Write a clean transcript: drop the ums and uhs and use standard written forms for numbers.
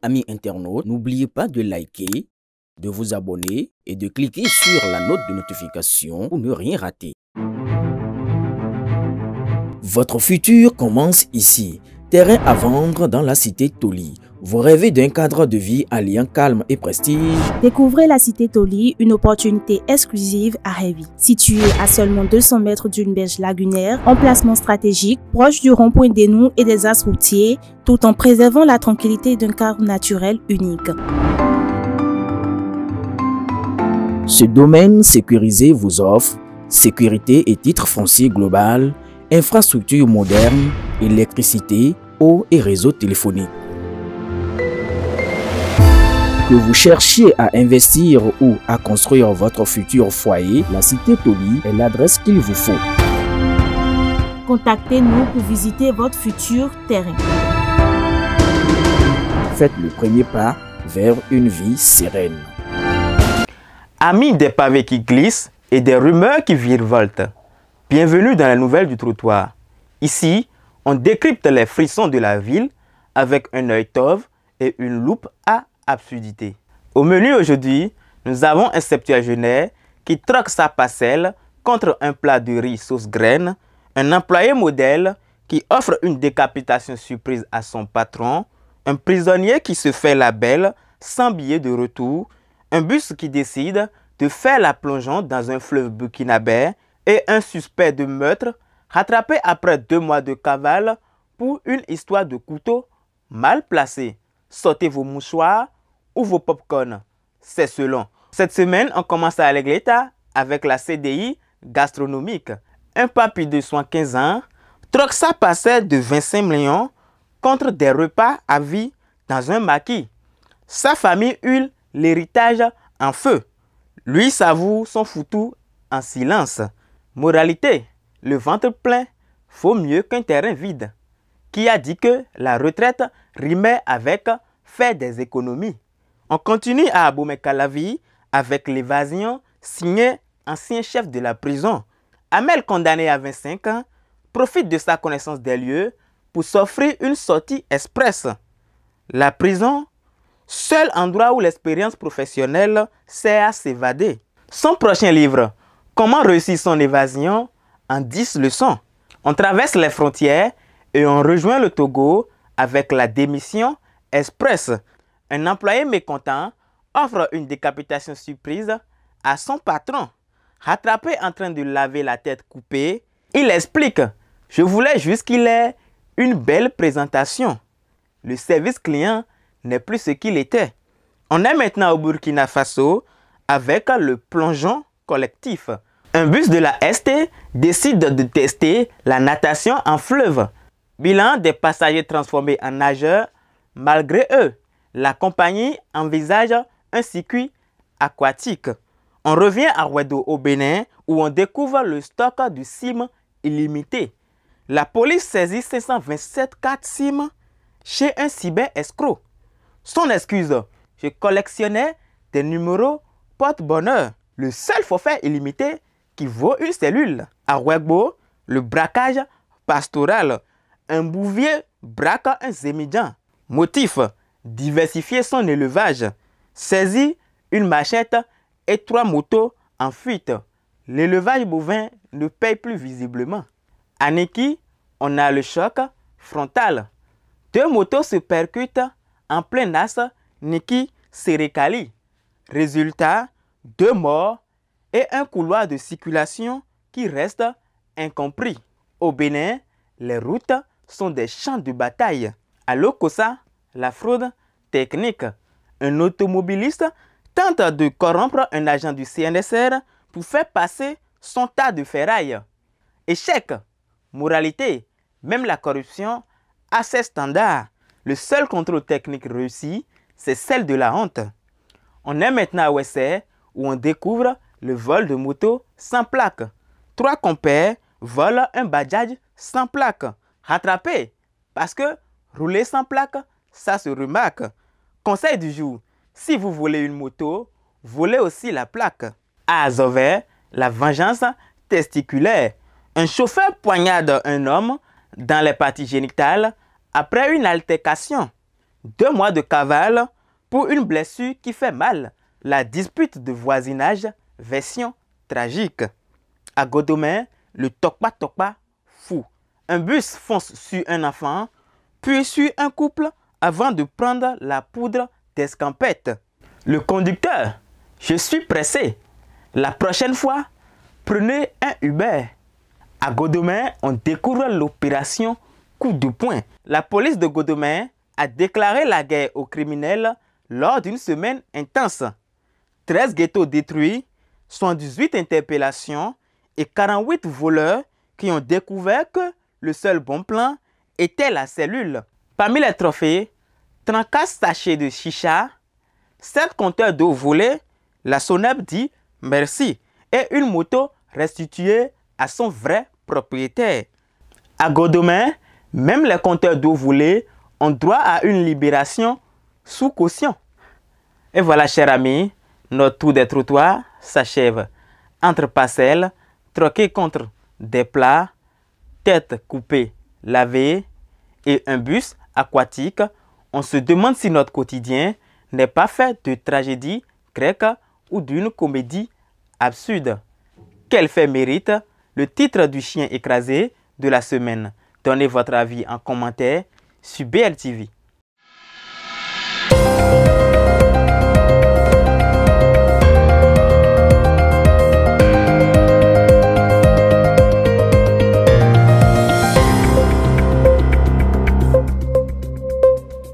amis internautes, n'oubliez pas de liker, de vous abonner et de cliquer sur la note de notification pour ne rien rater. Votre futur commence ici. Terrain à vendre dans la cité Toli. Vous rêvez d'un cadre de vie alliant calme et prestige? Découvrez la cité Toli, une opportunité exclusive à Révi. Située à seulement 200 mètres d'une berge lagunaire, emplacement stratégique, proche du rond-point des Noux et des axes routiers, tout en préservant la tranquillité d'un cadre naturel unique. Ce domaine sécurisé vous offre sécurité et titre foncier global, infrastructures modernes, électricité, eau et réseau téléphonique. Que vous cherchiez à investir ou à construire votre futur foyer, la cité Toli est l'adresse qu'il vous faut. Contactez-nous pour visiter votre futur terrain. Faites le premier pas vers une vie sereine. Amis des pavés qui glissent et des rumeurs qui virevoltent, bienvenue dans la nouvelle du trottoir. Ici, on décrypte les frissons de la ville avec un œil tauve et une loupe à absurdité. Au menu aujourd'hui, nous avons un septuagénaire qui troque sa parcelle contre un plat de riz sauce graine, un employé modèle qui offre une décapitation surprise à son patron, un prisonnier qui se fait la belle sans billet de retour, un bus qui décide de faire la plongeon dans un fleuve burkinabé et un suspect de meurtre rattrapé après 2 mois de cavale pour une histoire de couteau mal placé. Sortez vos mouchoirs ou vos pop-corn, c'est selon. Cette semaine, on commence à l'Églita avec la CDI gastronomique. Un papy de 75 ans troque sa parcelle de 25 millions contre des repas à vie dans un maquis. Sa famille hule l'héritage en feu. Lui savoure son foutu en silence. Moralité, le ventre plein vaut mieux qu'un terrain vide. Qui a dit que la retraite rimait avec faire des économies? On continue à Abomey-Calavi avec l'évasion signée ancien chef de la prison. Amel, condamné à 25 ans, profite de sa connaissance des lieux pour s'offrir une sortie express. La prison, seul endroit où l'expérience professionnelle sert à s'évader. Son prochain livre, Comment réussir son évasion en 10 leçons. On traverse les frontières et on rejoint le Togo avec la démission express. Un employé mécontent offre une décapitation surprise à son patron. Rattrapé en train de laver la tête coupée, il explique « Je voulais juste qu'il ait une belle présentation. Le service client n'est plus ce qu'il était. » On est maintenant au Burkina Faso avec le plongeon collectif. Un bus de la ST décide de tester la natation en fleuve. Bilan des passagers transformés en nageurs. Malgré eux, la compagnie envisage un circuit aquatique. On revient à Ouedo au Bénin où on découvre le stock du SIM illimité. La police saisit 527 cartes SIM chez un cyber-escroc. Son excuse, je collectionnais des numéros porte-bonheur. Le seul forfait illimité qui vaut une cellule. À Ouegbo, le braquage pastoral. Un bouvier braque un zémidjan. Motif, diversifier son élevage. Saisit une machette et 3 motos en fuite. L'élevage bovin ne paye plus visiblement. À Neki, on a le choc frontal. 2 motos se percutent en plein as Neki-Sérékali. Résultat, 2 morts et un couloir de circulation qui reste incompris. Au Bénin, les routes sont des champs de bataille. À Lokossa, la fraude technique. Un automobiliste tente de corrompre un agent du CNSR pour faire passer son tas de ferraille. Échec. Moralité, même la corruption a ses standards. Le seul contrôle technique réussi, c'est celle de la honte. On est maintenant à Ouessé où on découvre le vol de moto sans plaque. 3 compères volent un Bajaj sans plaque. Rattrapé parce que rouler sans plaque, ça se remarque. Conseil du jour, si vous volez une moto, volez aussi la plaque. À Azover, la vengeance testiculaire. Un chauffeur poignarde un homme dans les parties génitales après une altercation. 2 mois de cavale pour une blessure qui fait mal. La dispute de voisinage, version tragique. À Godomè, le tokpa-tokpa fou. Un bus fonce sur un enfant, puis sur un couple avant de prendre la poudre d'escampette. Le conducteur: je suis pressé. La prochaine fois, prenez un Uber. À Godomè, on découvre l'opération coup de poing. La police de Godomè a déclaré la guerre aux criminels lors d'une semaine intense. 13 ghettos détruits, 118 interpellations et 48 voleurs qui ont découvert que le seul bon plan était la cellule. Parmi les trophées, 34 sachets de chicha, 7 compteurs d'eau volés, la SONEB dit merci et une moto restituée à son vrai propriétaire. À Godomè, même les compteurs d'eau volés ont droit à une libération sous caution. Et voilà, chers amis, notre tour des trottoirs s'achève. Entre parcelles, troquées contre des plats, têtes coupées, lavées et un bus aquatique, on se demande si notre quotidien n'est pas fait de tragédies grecques ou d'une comédie absurde. Quel fait mérite le titre du chien écrasé de la semaine? Donnez votre avis en commentaire sur BLTV.